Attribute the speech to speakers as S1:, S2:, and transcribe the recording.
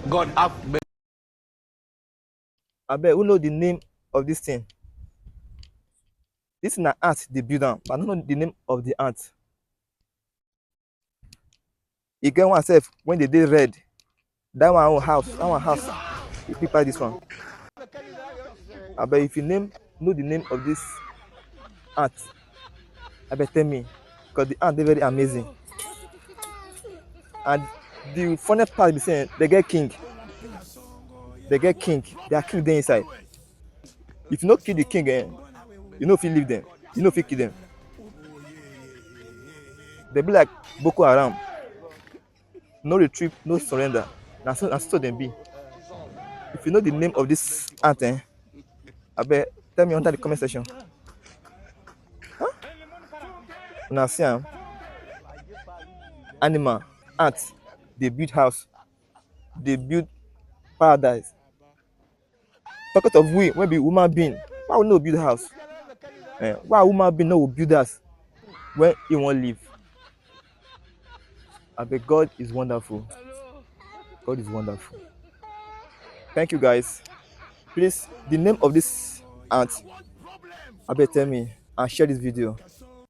S1: God have
S2: I bet who know the name of this thing? This is an ant they build am, but I don't know the name of the ant. E get one sef when they dey red. That one own house. That one house. You prepare this one. I bet if you know the name of this ant, I bet tell me. Because the ant dey very amazing. And the funny part be saying they get king. They get king. Their king dey inside. If you no kill the king, you no fit leave them. You no fit kill them. They be like Boko Haram. No retreat, no surrender. Na so dem be. If you know the name of this ant, I bet tell me under the comment section. Una see am, animal, ant, dey build house, dey build paradise. Talk of we wey be human being, why we no build house? Why human being no go build house when e wan live? Abeg, God is wonderful. God is wonderful. Thank you guys. Please, the name of this ant, abeg tell me and share this video.